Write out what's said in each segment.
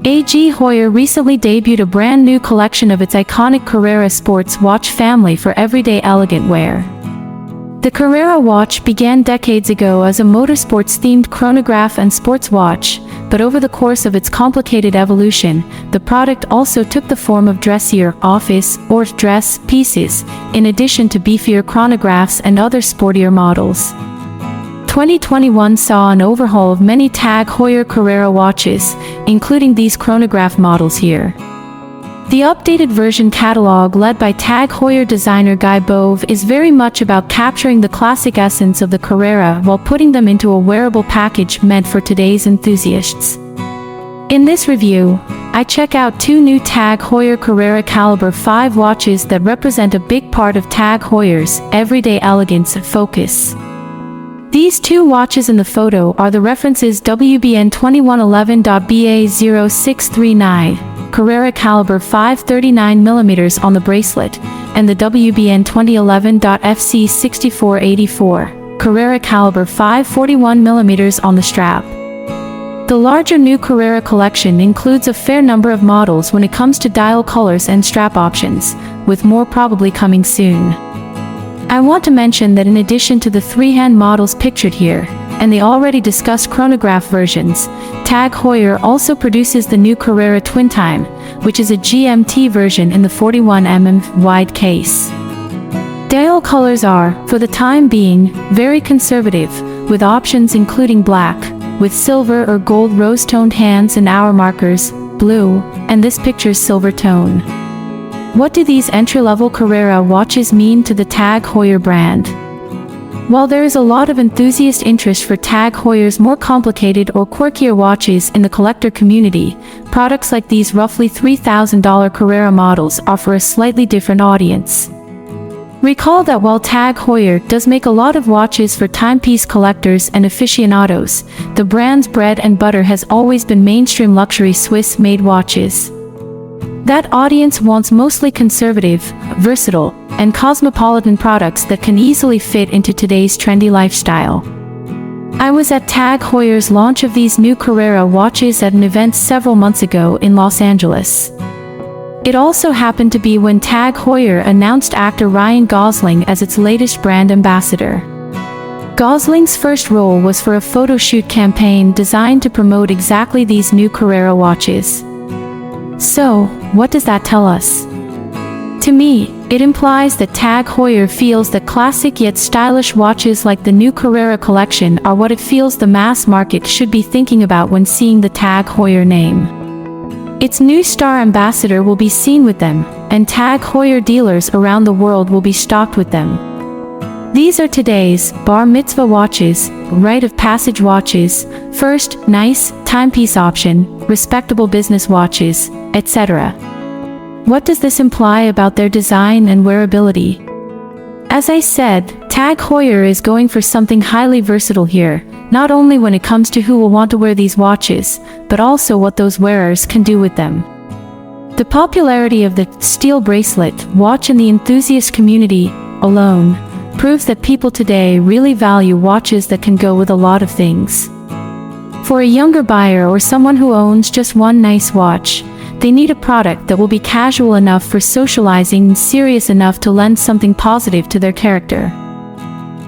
TAG Heuer recently debuted a brand new collection of its iconic Carrera sports watch family for everyday elegant wear. The Carrera watch began decades ago as a motorsports-themed chronograph and sports watch, but over the course of its complicated evolution, the product also took the form of dressier, office, or dress pieces, in addition to beefier chronographs and other sportier models. 2021 saw an overhaul of many TAG Heuer Carrera watches, including these chronograph models here. The updated version catalog led by TAG Heuer designer Guy Bove is very much about capturing the classic essence of the Carrera while putting them into a wearable package meant for today's enthusiasts. In this review, I check out two new TAG Heuer Carrera Calibre 5 watches that represent a big part of TAG Heuer's everyday elegance and focus. These two watches in the photo are the references WBN 2111.BA0639, Carrera Calibre 5 39mm on the bracelet, and the WBN 2011.FC6484, Carrera Calibre 5 41mm on the strap. The larger new Carrera collection includes a fair number of models when it comes to dial colors and strap options, with more probably coming soon. I want to mention that in addition to the three-hand models pictured here, and the already discussed chronograph versions, TAG Heuer also produces the new Carrera Twin Time, which is a GMT version in the 41mm wide case. Dial colors are, for the time being, very conservative, with options including black, with silver or gold rose-toned hands and hour markers, blue, and this picture's silver tone. What do these entry-level Carrera watches mean to the TAG Heuer brand? While there is a lot of enthusiast interest for TAG Heuer's more complicated or quirkier watches in the collector community, products like these roughly $3,000 Carrera models are for a slightly different audience. Recall that while TAG Heuer does make a lot of watches for timepiece collectors and aficionados, the brand's bread and butter has always been mainstream luxury Swiss-made watches. That audience wants mostly conservative, versatile, and cosmopolitan products that can easily fit into today's trendy lifestyle. I was at TAG Heuer's launch of these new Carrera watches at an event several months ago in Los Angeles. It also happened to be when TAG Heuer announced actor Ryan Gosling as its latest brand ambassador. Gosling's first role was for a photo shoot campaign designed to promote exactly these new Carrera watches. So, what does that tell us? To me, it implies that TAG Heuer feels that classic yet stylish watches like the new Carrera collection are what it feels the mass market should be thinking about when seeing the TAG Heuer name. Its new star ambassador will be seen with them, and TAG Heuer dealers around the world will be stocked with them. These are today's bar mitzvah watches, rite of passage watches, first, nice, timepiece option, respectable business watches, etc. What does this imply about their design and wearability? As I said, TAG Heuer is going for something highly versatile here, not only when it comes to who will want to wear these watches, but also what those wearers can do with them. The popularity of the steel bracelet watch in the enthusiast community alone proves that people today really value watches that can go with a lot of things. For a younger buyer or someone who owns just one nice watch, they need a product that will be casual enough for socializing and serious enough to lend something positive to their character.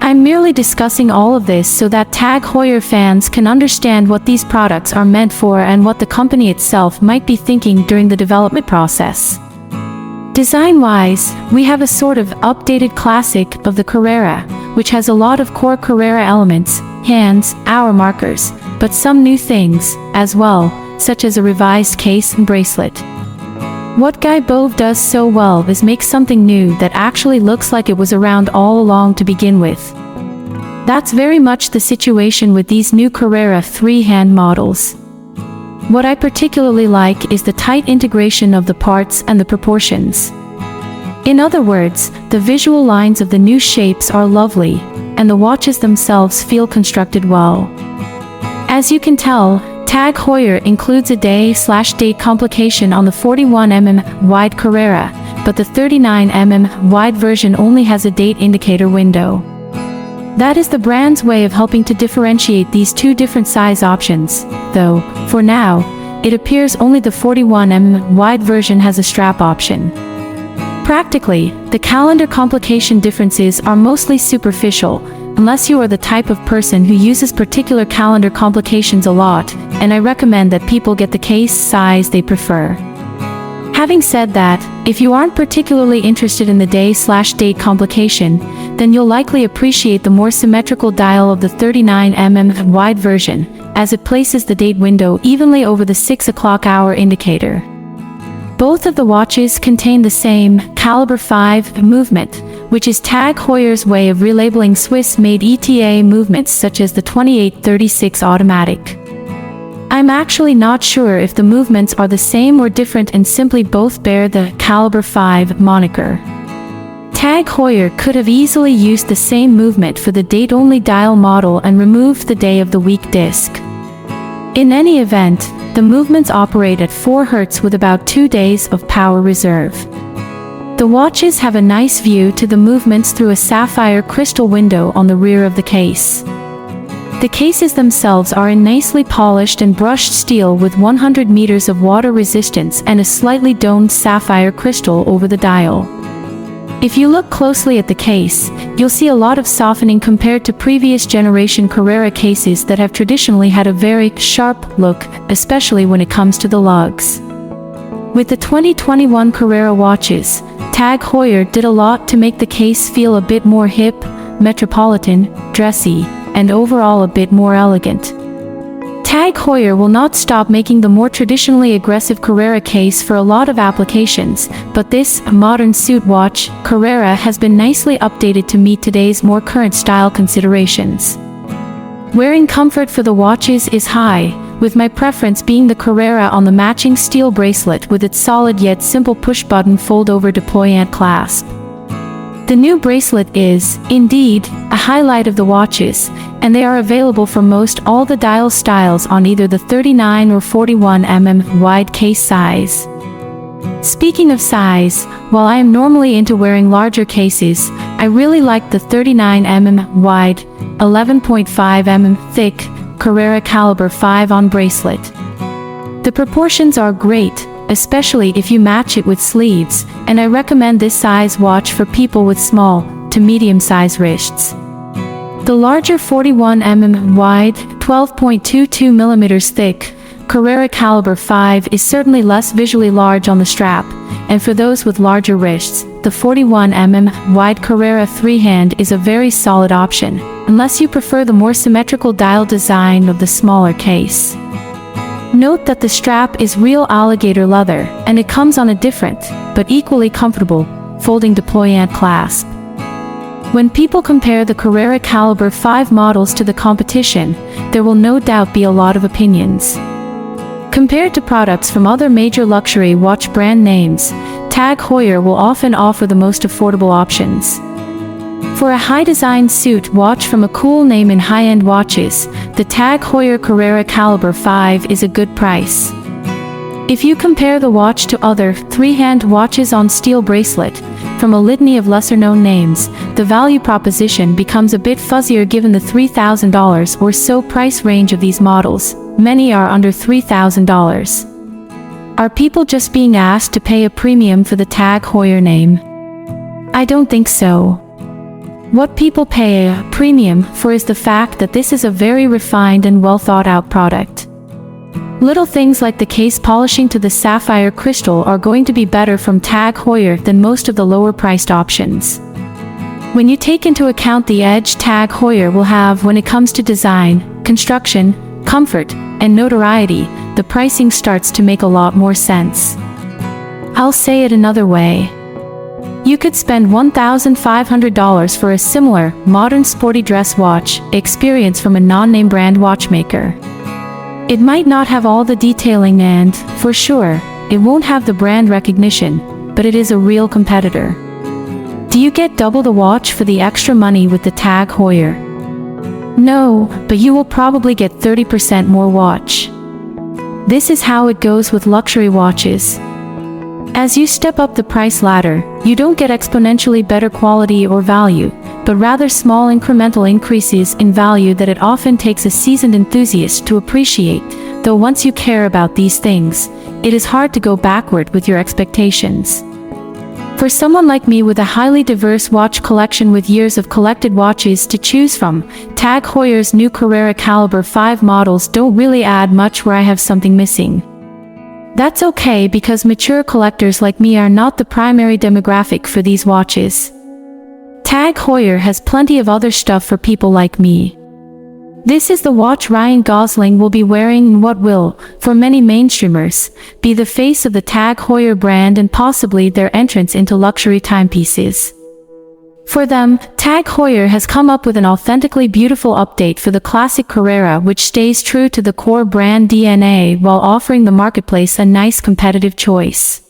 I'm merely discussing all of this so that TAG Heuer fans can understand what these products are meant for and what the company itself might be thinking during the development process. Design-wise, we have a sort of updated classic of the Carrera, which has a lot of core Carrera elements, hands, hour markers, but some new things, as well, such as a revised case and bracelet. What Guy Bove does so well is make something new that actually looks like it was around all along to begin with. That's very much the situation with these new Carrera three-hand models. What I particularly like is the tight integration of the parts and the proportions. In other words, the visual lines of the new shapes are lovely, and the watches themselves feel constructed well. As you can tell, TAG Heuer includes a day/date complication on the 41mm wide Carrera, but the 39mm wide version only has a date indicator window. That is the brand's way of helping to differentiate these two different size options, though, for now, it appears only the 41mm wide version has a strap option. Practically, the calendar complication differences are mostly superficial, unless you are the type of person who uses particular calendar complications a lot, and I recommend that people get the case size they prefer. Having said that, if you aren't particularly interested in the day/date complication, then you'll likely appreciate the more symmetrical dial of the 39mm wide version, as it places the date window evenly over the 6 o'clock hour indicator. Both of the watches contain the same Calibre 5 movement, which is TAG Heuer's way of relabeling Swiss-made ETA movements such as the 2836 automatic. I'm actually not sure if the movements are the same or different and simply both bear the Calibre 5 moniker. TAG Heuer could have easily used the same movement for the date-only dial model and removed the day of the week disc. In any event, the movements operate at 4 Hz with about 2 days of power reserve. The watches have a nice view to the movements through a sapphire crystal window on the rear of the case. The cases themselves are in nicely polished and brushed steel with 100 meters of water resistance and a slightly domed sapphire crystal over the dial. If you look closely at the case, you'll see a lot of softening compared to previous generation Carrera cases that have traditionally had a very sharp look, especially when it comes to the lugs. With the 2021 Carrera watches, TAG Heuer did a lot to make the case feel a bit more hip, metropolitan, dressy, and overall a bit more elegant. TAG Heuer will not stop making the more traditionally aggressive Carrera case for a lot of applications, but this modern suit watch, Carrera, has been nicely updated to meet today's more current style considerations. Wearing comfort for the watches is high, with my preference being the Carrera on the matching steel bracelet with its solid yet simple push-button fold-over Deployant clasp. The new bracelet is, indeed, a highlight of the watches, and they are available for most all the dial styles on either the 39 or 41mm wide case size. Speaking of size, while I am normally into wearing larger cases, I really like the 39mm wide, 11.5mm thick, Carrera Calibre 5 on bracelet. The proportions are great, especially if you match it with sleeves, and I recommend this size watch for people with small to medium-sized wrists. The larger 41mm wide, 12.22mm thick, Carrera Calibre 5 is certainly less visually large on the strap, and for those with larger wrists, the 41mm wide Carrera 3-hand is a very solid option, unless you prefer the more symmetrical dial design of the smaller case. Note that the strap is real alligator leather, and it comes on a different, but equally comfortable, folding Deployant clasp. When people compare the Carrera Calibre 5 models to the competition, there will no doubt be a lot of opinions. Compared to products from other major luxury watch brand names, TAG Heuer will often offer the most affordable options. For a high-design suit watch from a cool name in high-end watches, the TAG Heuer Carrera Calibre 5 is a good price. If you compare the watch to other 3-hand watches on steel bracelet, from a litany of lesser-known names, the value proposition becomes a bit fuzzier given the $3,000 or so price range of these models. Many are under $3,000. Are people just being asked to pay a premium for the TAG Heuer name? I don't think so. What people pay a premium for is the fact that this is a very refined and well thought out product. Little things like the case polishing to the sapphire crystal are going to be better from TAG Heuer than most of the lower priced options. When you take into account the edge TAG Heuer will have when it comes to design, construction, comfort, and notoriety, the pricing starts to make a lot more sense. I'll say it another way. You could spend $1,500 for a similar, modern sporty dress watch experience from a non-name brand watchmaker. It might not have all the detailing and, for sure, it won't have the brand recognition, but it is a real competitor. Do you get double the watch for the extra money with the TAG Heuer? No, but you will probably get 30% more watch. This is how it goes with luxury watches. As you step up the price ladder, you don't get exponentially better quality or value, but rather small incremental increases in value that it often takes a seasoned enthusiast to appreciate, though once you care about these things, it is hard to go backward with your expectations. For someone like me with a highly diverse watch collection with years of collected watches to choose from, TAG Heuer's new Carrera Calibre 5 models don't really add much where I have something missing. That's okay because mature collectors like me are not the primary demographic for these watches. TAG Heuer has plenty of other stuff for people like me. This is the watch Ryan Gosling will be wearing in what will, for many mainstreamers, be the face of the TAG Heuer brand and possibly their entrance into luxury timepieces. For them, TAG Heuer has come up with an authentically beautiful update for the classic Carrera which stays true to the core brand DNA while offering the marketplace a nice competitive choice.